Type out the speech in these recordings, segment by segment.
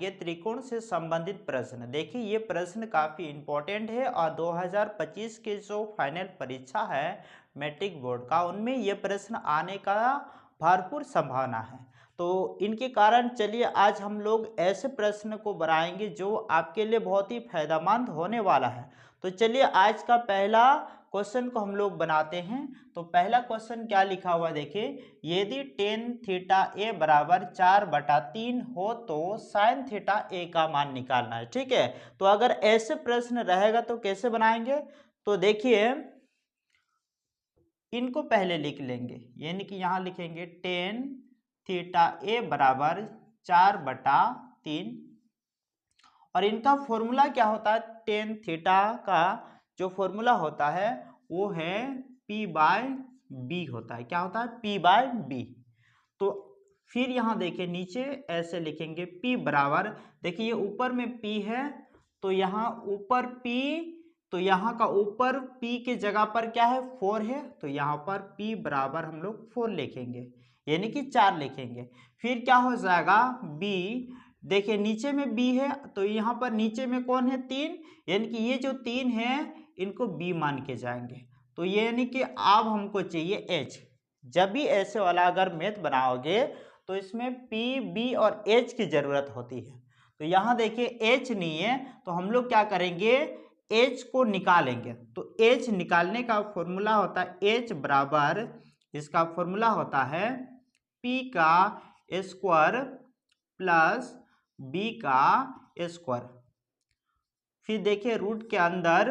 ये त्रिकोण से संबंधित प्रश्न देखिए, ये प्रश्न काफ़ी इम्पोर्टेंट है और 2025 के जो फाइनल परीक्षा है मैट्रिक बोर्ड का, उनमें ये प्रश्न आने का भरपूर संभावना है। तो इनके कारण चलिए आज हम लोग ऐसे प्रश्न को बनाएंगे जो आपके लिए बहुत ही फायदेमंद होने वाला है। तो चलिए आज का पहला क्वेश्चन को हम लोग बनाते हैं। तो पहला क्वेश्चन क्या लिखा हुआ है देखिए, यदि टेन थीटा ए बराबर 4/3 हो तो साइन थीटा ए का मान निकालना है। ठीक है, तो अगर ऐसे प्रश्न रहेगा तो कैसे बनाएंगे, तो देखिए इनको पहले लिख लेंगे, यानी कि यहाँ लिखेंगे टेन थीटा ए बराबर 4/3 और इनका फॉर्मूला क्या होता है, टेन थीटा का जो फॉर्मूला होता है वो है P/B होता है। क्या होता है, P/B। तो फिर यहाँ देखिए नीचे ऐसे लिखेंगे P बराबर, देखिए ये ऊपर में P है तो यहाँ ऊपर P, तो यहाँ का ऊपर P के जगह पर क्या है 4 है, तो यहाँ पर P बराबर हम लोग 4 लिखेंगे, यानी कि 4 लिखेंगे। फिर क्या हो जाएगा B, देखिए नीचे में B है तो यहाँ पर नीचे में कौन है 3, यानी कि ये जो 3 है इनको B मान के जाएंगे। तो ये यानी कि अब हमको चाहिए H। जब भी ऐसे वाला अगर मैथ बनाओगे तो इसमें P, B और H की जरूरत होती है। तो यहाँ देखिए H नहीं है तो हम लोग क्या करेंगे, H को निकालेंगे। तो H निकालने का फॉर्मूला होता है H बराबर, इसका फॉर्मूला होता है P का स्क्वायर प्लस B का स्क्वायर। फिर देखिए रूट के अंदर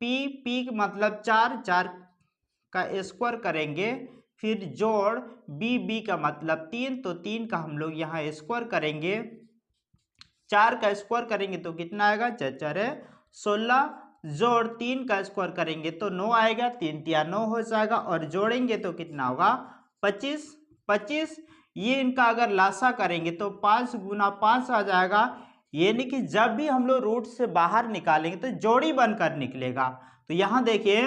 P मतलब 4 का स्क्वायर करेंगे, फिर जोड़ B का मतलब 3, तो 3 का हम लोग यहाँ स्क्वायर करेंगे। 4 का स्क्वायर करेंगे तो कितना आएगा, 4 16, जोड़ 3 का स्क्वायर करेंगे तो 9 आएगा, 3 तिया 9 हो जाएगा और जोड़ेंगे तो कितना होगा 25। ये इनका अगर लासा करेंगे तो 5 गुना 5 आ जाएगा, यानी कि जब भी हम लोग रूट से बाहर निकालेंगे तो जोड़ी बनकर निकलेगा। तो यहाँ देखिए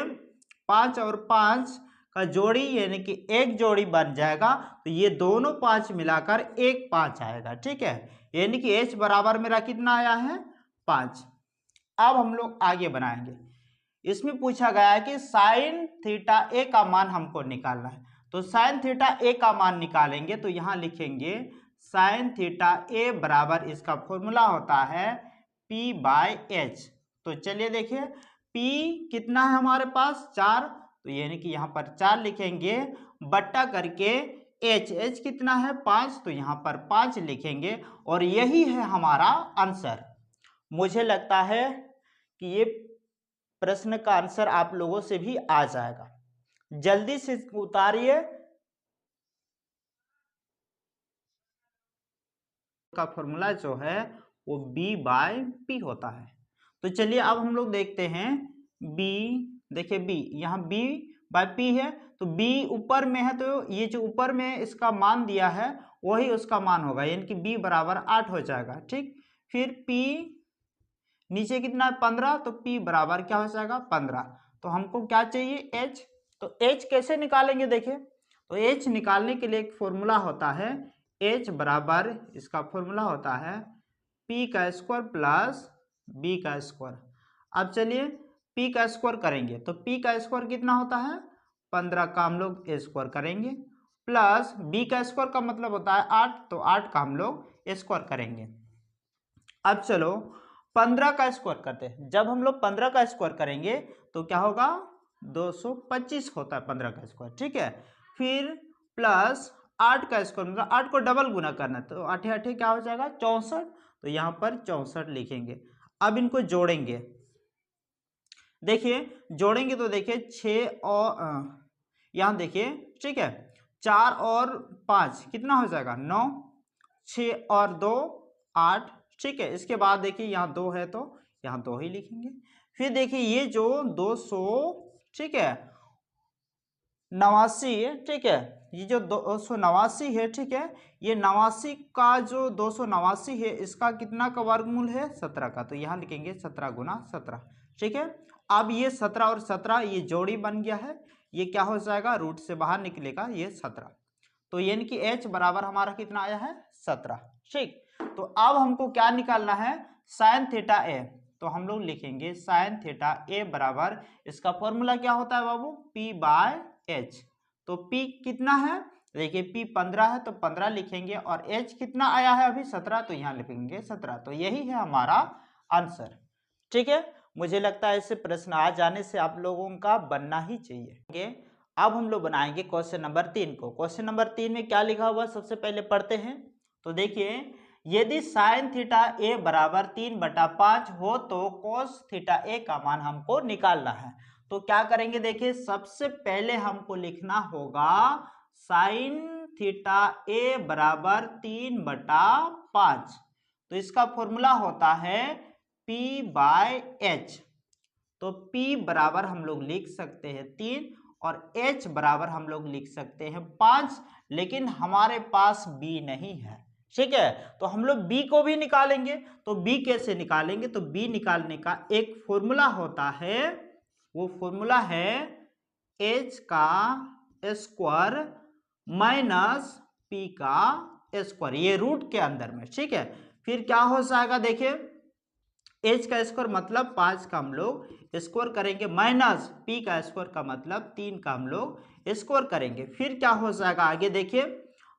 5 और 5 का जोड़ी यानी कि एक जोड़ी बन जाएगा, तो ये दोनों 5 मिलाकर एक 5 आएगा। ठीक है, यानी कि H बराबर मेरा कितना आया है 5। अब हम लोग आगे बनाएंगे। इसमें पूछा गया है कि साइन थीटा ए का मान हमको निकालना है। तो साइन थीटा ए का मान निकालेंगे तो यहाँ लिखेंगे साइन थीटा ए बराबर, इसका फॉर्मूला होता है P/H। तो चलिए देखिए P कितना है हमारे पास 4, तो यानी कि यहाँ पर 4 लिखेंगे बट्टा करके H कितना है 5, तो यहाँ पर 5 लिखेंगे और यही है हमारा आंसर। मुझे लगता है कि ये प्रश्न का आंसर आप लोगों से भी आ जाएगा, जल्दी से उतारिए। का फॉर्मूला जो है वो B/P होता है। तो चलिए अब हम लोग देखते हैं B, देखिए B, यहाँ B/P है तो B ऊपर में है तो ये जो ऊपर में इसका मान दिया है वही उसका मान होगा, यानी कि B बराबर 8 हो जाएगा। ठीक, फिर P नीचे कितना है 15, तो P बराबर क्या हो जाएगा 15। तो हमको क्या चाहिए H, तो H कैसे निकालेंगे देखिए, तो H निकालने के लिए एक फॉर्मूला होता है H बराबर, इसका फॉर्मूला होता है P का स्क्वायर प्लस B का स्क्वायर। अब चलिए P का स्क्वायर करेंगे तो P का स्क्वायर कितना होता है 15 का हम लोग स्क्वायर करेंगे, प्लस B का स्क्वायर का मतलब होता है 8, तो 8 का हम लोग स्क्वायर करेंगे। अब चलो 15 का स्क्वायर करते हैं। जब हम लोग 15 का स्क्वायर करेंगे तो क्या होगा 225 होता है 15 का स्क्वायर। ठीक है, फिर प्लस 8 का स्क्वायर, मतलब 8 को डबल गुना करना है तो 8 8 क्या हो जाएगा 64, तो यहाँ पर 64 लिखेंगे। अब इनको जोड़ेंगे, देखिए जोड़ेंगे तो देखिए 6 और यहाँ देखिए, ठीक है 4 और 5 कितना हो जाएगा 9, 6 और 2 8। ठीक है, इसके बाद देखिए यहाँ 2 है तो यहाँ 2 ही लिखेंगे। फिर देखिए ये जो 200, ठीक है 89 है, ठीक है ये जो 289 है, ठीक है ये 89 का जो 289 है इसका कितना का वर्गमूल है 17 का, तो यहाँ लिखेंगे 17 गुना 17। ठीक है, अब ये 17 और 17 ये जोड़ी बन गया है, ये क्या हो जाएगा रूट से बाहर निकलेगा ये 17, तो यानी कि H बराबर हमारा कितना आया है 17। ठीक, तो अब हमको क्या निकालना है, साइन थीटा ए। तो हम लोग लिखेंगे साइन थीटा ए बराबर, इसका फॉर्मूला क्या होता है बाबू, P बाय H। तो P कितना है, देखिए P 15 है तो 15 लिखेंगे, और H कितना आया है अभी 17, तो यहाँ लिखेंगे 17। तो यही है हमारा आंसर। ठीक है, मुझे लगता है ऐसे प्रश्न आ जाने से आप लोगों का बनना ही चाहिए। अब हम लोग बनाएंगे क्वेश्चन नंबर 3 को। क्वेश्चन नंबर 3 में क्या लिखा हुआ सबसे पहले पढ़ते हैं। तो देखिए, यदि साइन थीटा ए बराबर 3/5 हो तो कोस थीटा ए का मान हमको निकालना है। तो क्या करेंगे, देखिए सबसे पहले हमको लिखना होगा साइन थीटा ए बराबर 3/5। तो इसका फॉर्मूला होता है P बाय H। तो P बराबर हम लोग लिख सकते हैं 3 और H बराबर हम लोग लिख सकते हैं 5, लेकिन हमारे पास B नहीं है। ठीक है, तो हम लोग B को भी निकालेंगे। तो B कैसे निकालेंगे, तो B निकालने का एक फॉर्मूला होता है, वो फॉर्मूला है H का स्क्वायर माइनस P का स्क्वायर, ये रूट के अंदर में। ठीक है, फिर क्या हो जाएगा, देखिए H का स्क्वायर मतलब 5 का हम लोग स्क्वायर करेंगे, माइनस P का स्क्वायर का मतलब 3 का हम लोग स्क्वायर करेंगे। फिर क्या हो जाएगा आगे, देखिए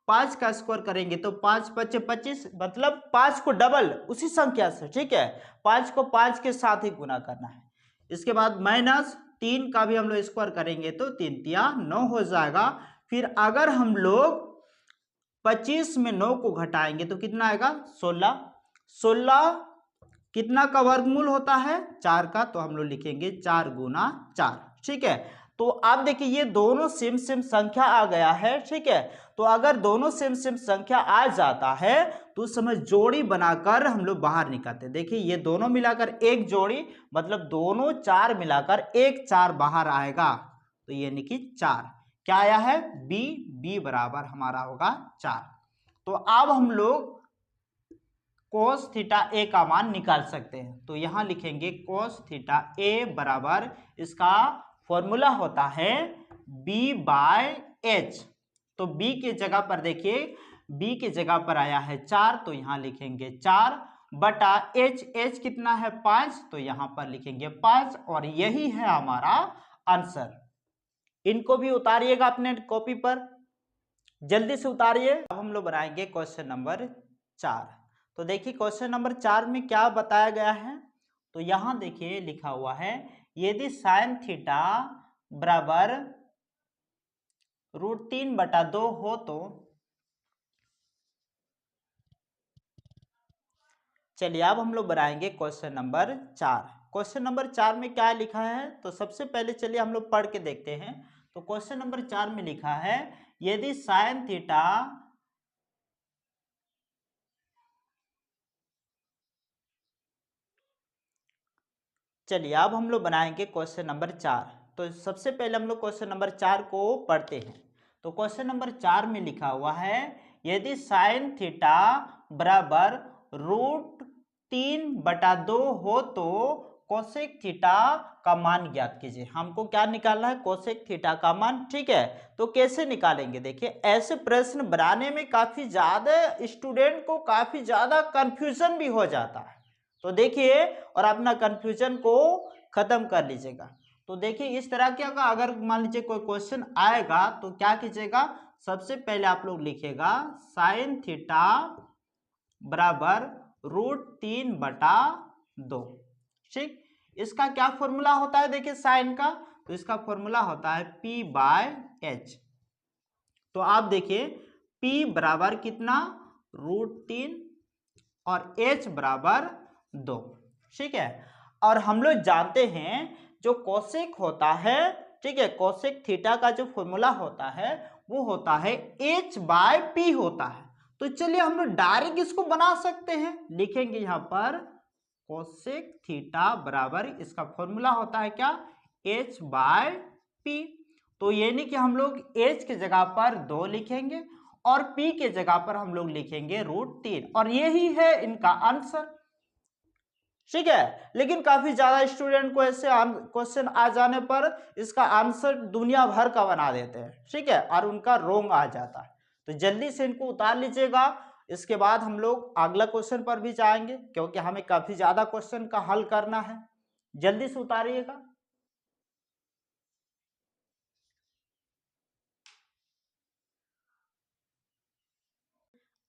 5 का स्क्वायर करेंगे तो 5 × 5 = 25, मतलब 5 को डबल उसी संख्या से। ठीक है, 5 को 5 के साथ ही गुना करना है। इसके बाद माइनस 3 का भी हम लोग स्क्वायर करेंगे तो 3 × 3 = 9 हो जाएगा। फिर अगर हम लोग 25 में 9 को घटाएंगे तो कितना आएगा, 16। 16 कितना का वर्गमूल होता है, 4 का, तो हम लोग लिखेंगे 4 × 4। ठीक है, तो आप देखिए ये दोनों सेम सेम संख्या आ गया है। ठीक है, तो अगर दोनों सेम सेम संख्या आ जाता है तो उस समय जोड़ी बनाकर हम लोग बाहर निकालते हैं। देखिए ये दोनों मिलाकर एक जोड़ी, मतलब दोनों 4 मिलाकर एक 4 बाहर आएगा, तो ये यानी कि 4 क्या आया है, B बराबर हमारा होगा 4। तो अब हम लोग कोस थीटा ए का मान निकाल सकते हैं। तो यहां लिखेंगे कोस थीटा ए बराबर, इसका फॉर्मूला होता है B बाय H। तो B के जगह पर देखिए, B के जगह पर आया है 4, तो यहां लिखेंगे 4 बटा H कितना है 5, तो यहां पर लिखेंगे 5, और यही है हमारा आंसर। इनको भी उतारिएगा अपने कॉपी पर, जल्दी से उतारिए। अब हम लोग बनाएंगे क्वेश्चन नंबर 4। तो देखिए क्वेश्चन नंबर 4 में क्या बताया गया है, तो यहां देखिए लिखा हुआ है, यदि साइन थीटा बराबर √3/2 हो तो, चलिए अब हम लोग बनाएंगे क्वेश्चन नंबर 4। क्वेश्चन नंबर 4 में क्या लिखा है, तो सबसे पहले चलिए हम लोग पढ़ के देखते हैं। तो क्वेश्चन नंबर 4 में लिखा है, यदि साइन थीटा चलिए अब हम लोग बनाएंगे क्वेश्चन नंबर 4। तो सबसे पहले हम लोग क्वेश्चन नंबर 4 को पढ़ते हैं। तो क्वेश्चन नंबर 4 में लिखा हुआ है, यदि साइन थीटा बराबर √3/2 हो तो कोसेक थीटा का मान ज्ञात कीजिए। हमको क्या निकालना है, कोसेक थीटा का मान। ठीक है, तो कैसे निकालेंगे, देखिए ऐसे प्रश्न बनाने में काफी ज्यादा स्टूडेंट को काफी ज्यादा कंफ्यूजन भी हो जाता है। तो देखिए और अपना कंफ्यूजन को खत्म कर लीजिएगा। तो देखिए इस तरह के अगर मान लीजिए कोई क्वेश्चन आएगा तो क्या कीजिएगा, सबसे पहले आप लोग लिखिएगा साइन थीटा बराबर √3/2। ठीक, इसका क्या फॉर्मूला होता है, देखिए साइन का, तो इसका फॉर्मूला होता है P बाय H। तो आप देखिए P बराबर कितना, √3 और H बराबर 2। ठीक है, और हम लोग जानते हैं जो कोसेक होता है, ठीक है, कोसेक थीटा का जो फॉर्मूला होता है वो होता है H/P होता है। तो चलिए हम लोग डायरेक्ट इसको बना सकते हैं, लिखेंगे यहाँ पर कोसेक थीटा बराबर, इसका फॉर्मूला होता है क्या, H/P। तो यानी कि हम लोग H के जगह पर 2 लिखेंगे और P के जगह पर हम लोग लिखेंगे √3, और यही है इनका आंसर। ठीक है, लेकिन काफी ज्यादा स्टूडेंट को ऐसे क्वेश्चन आ जाने पर इसका आंसर दुनिया भर का बना देते हैं। ठीक है, और उनका रोंग आ जाता है। तो जल्दी से इनको उतार लीजिएगा, इसके बाद हम लोग अगला क्वेश्चन पर भी जाएंगे, क्योंकि हमें काफी ज्यादा क्वेश्चन का हल करना है। जल्दी से उतारिएगा।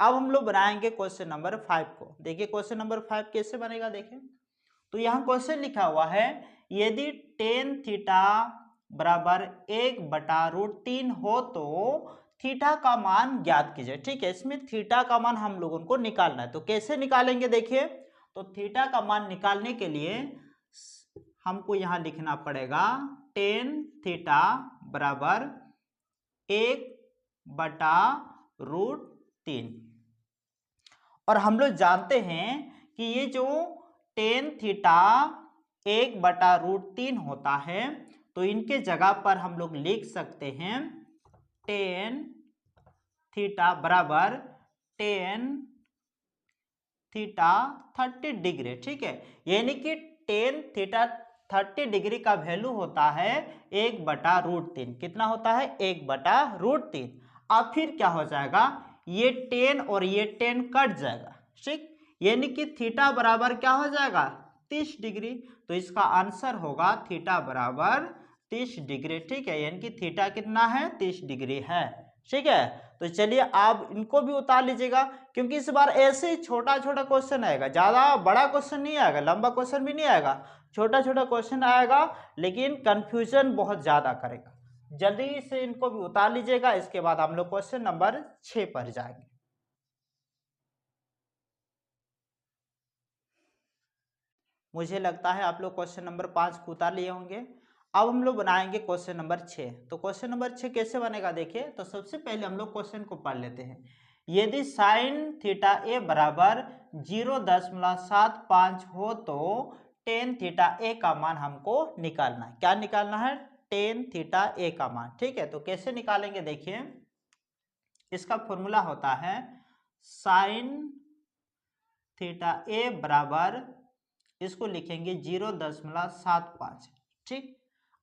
अब हम लोग बनाएंगे क्वेश्चन नंबर 5 को। देखिए क्वेश्चन नंबर 5 कैसे बनेगा, देखें तो यहाँ क्वेश्चन लिखा हुआ है, यदि टेन थीटा बराबर 1/√3 हो तो थीटा का मान ज्ञात कीजिए। ठीक है, इसमें थीटा का मान हम लोगों को निकालना है। तो कैसे निकालेंगे, देखिए तो थीटा का मान निकालने के लिए हमको यहाँ लिखना पड़ेगा टेन थीटा बराबर 1/√3। और हम लोग जानते हैं कि ये जो टेन थीटा 1/√3 होता है, तो इनके जगह पर हम लोग लिख सकते हैं टेन थीटा बराबर टेन थीटा 30 डिग्री। ठीक है, यानी कि टेन थीटा 30 डिग्री का वैल्यू होता है 1/√3। कितना होता है, 1/√3। अब फिर क्या हो जाएगा, ये 10 और ये 10 कट जाएगा। ठीक, यानी कि थीटा बराबर क्या हो जाएगा, 30 डिग्री। तो इसका आंसर होगा थीटा बराबर 30 डिग्री। ठीक है, यानी कि थीटा कितना है, 30 डिग्री है। ठीक है, तो चलिए आप इनको भी उतार लीजिएगा, क्योंकि इस बार ऐसे ही छोटा छोटा क्वेश्चन आएगा, ज्यादा बड़ा क्वेश्चन नहीं आएगा, लंबा क्वेश्चन भी नहीं आएगा, छोटा छोटा क्वेश्चन आएगा, लेकिन कंफ्यूजन बहुत ज्यादा करेगा। जल्दी से इनको भी उतार लीजिएगा। इसके बाद हम लोग क्वेश्चन नंबर 6 पर जाएंगे। मुझे लगता है आप लोग क्वेश्चन नंबर 5 को उतार लिए होंगे। अब हम लोग बनाएंगे क्वेश्चन नंबर 6। तो क्वेश्चन नंबर 6 कैसे बनेगा, देखिए तो सबसे पहले हम लोग क्वेश्चन को पढ़ लेते हैं। यदि साइन थीटा ए बराबर 0.75 हो तो टेन थीटा ए का मान हमको निकालना है। क्या निकालना है, टेन थीटा ए का मान। ठीक है, तो कैसे निकालेंगे, देखिए इसका फॉर्मूला होता है साइन थीटा ए बराबर, इसको लिखेंगे 0.75। ठीक,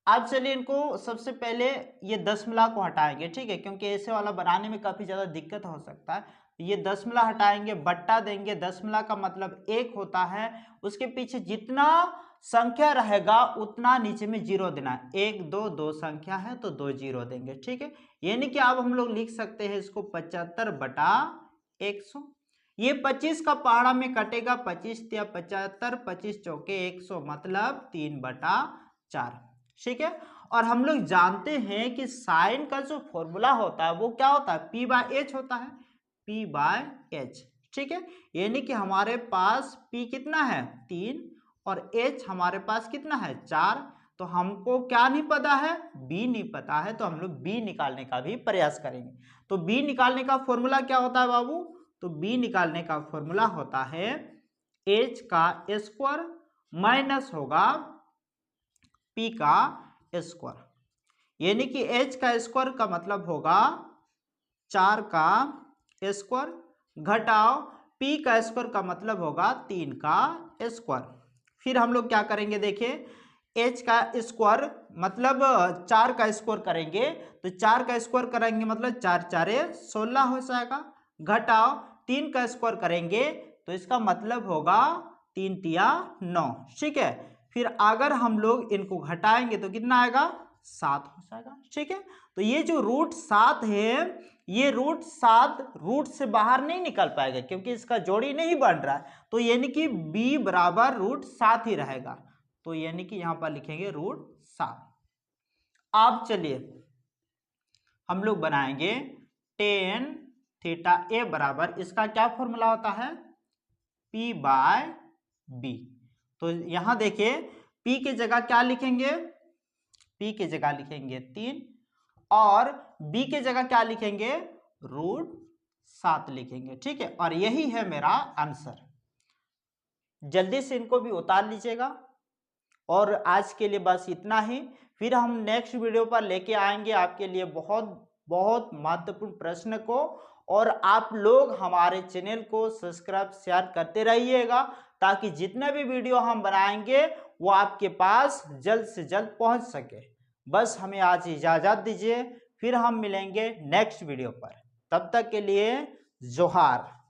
अब चलिए इनको सबसे पहले ये दशमलव को हटाएंगे। ठीक है, क्योंकि ऐसे वाला बनाने में काफी ज्यादा दिक्कत हो सकता है। ये दशमलव हटाएंगे, बट्टा देंगे, दशमलव का मतलब 1 होता है, उसके पीछे जितना संख्या रहेगा उतना नीचे में जीरो देना है। 1 2 2 संख्या है तो 2 जीरो देंगे। ठीक है, यानी कि अब हम लोग लिख सकते हैं इसको 75/100। ये 25 का पहाड़ा में कटेगा, 25 या 75, 25 चौके 100, मतलब 3/4। ठीक है, और हम लोग जानते हैं कि साइन का जो फॉर्मूला होता है वो क्या होता है, P/H होता है, P/H। ठीक है, यानी कि हमारे पास P कितना है, 3, और H हमारे पास कितना है, 4। तो हमको क्या नहीं पता है, B नहीं पता है, तो हम लोग B निकालने का भी प्रयास करेंगे। तो B निकालने का फॉर्मूला क्या होता है बाबू, तो B निकालने का फॉर्मूला होता है H का स्क्वायर माइनस होगा P का स्क्वायर, यानी कि H का स्क्वायर का मतलब होगा 4 का स्क्वायर घटाओ P का स्क्वायर का मतलब होगा 3 का स्क्वायर। फिर हम लोग क्या करेंगे, देखिए H का स्क्वायर मतलब 4 का स्क्वायर करेंगे, तो 4 का स्क्वायर करेंगे मतलब 4 4 16 हो जाएगा, घटाओ 3 का स्क्वायर करेंगे तो इसका मतलब होगा 3 तिया 9। ठीक है, फिर अगर हम लोग इनको घटाएंगे तो कितना आएगा, 7 हो जाएगा। ठीक है, तो ये जो √7 है, ये √7 रूट से बाहर नहीं निकल पाएगा, क्योंकि इसका जोड़ी नहीं बन रहा है, तो यानी कि B बराबर √7 ही रहेगा। तो यानी कि यहां पर लिखेंगे √7। अब चलिए हम लोग बनाएंगे टेन थीटा ए बराबर, इसका क्या फॉर्मूला होता है, P/B। तो यहां देखिए P की जगह क्या लिखेंगे, P की जगह लिखेंगे 3, और B की जगह क्या लिखेंगे, √7 लिखेंगे। ठीक है, और यही है मेरा आंसर। जल्दी से इनको भी उतार लीजिएगा। और आज के लिए बस इतना ही, फिर हम नेक्स्ट वीडियो पर लेके आएंगे आपके लिए बहुत बहुत महत्वपूर्ण प्रश्न को। और आप लोग हमारे चैनल को सब्सक्राइब शेयर करते रहिएगा, ताकि जितने भी वीडियो हम बनाएंगे वो आपके पास जल्द से जल्द पहुंच सके। बस हमें आज इजाजत दीजिए, फिर हम मिलेंगे नेक्स्ट वीडियो पर। तब तक के लिए जोहार।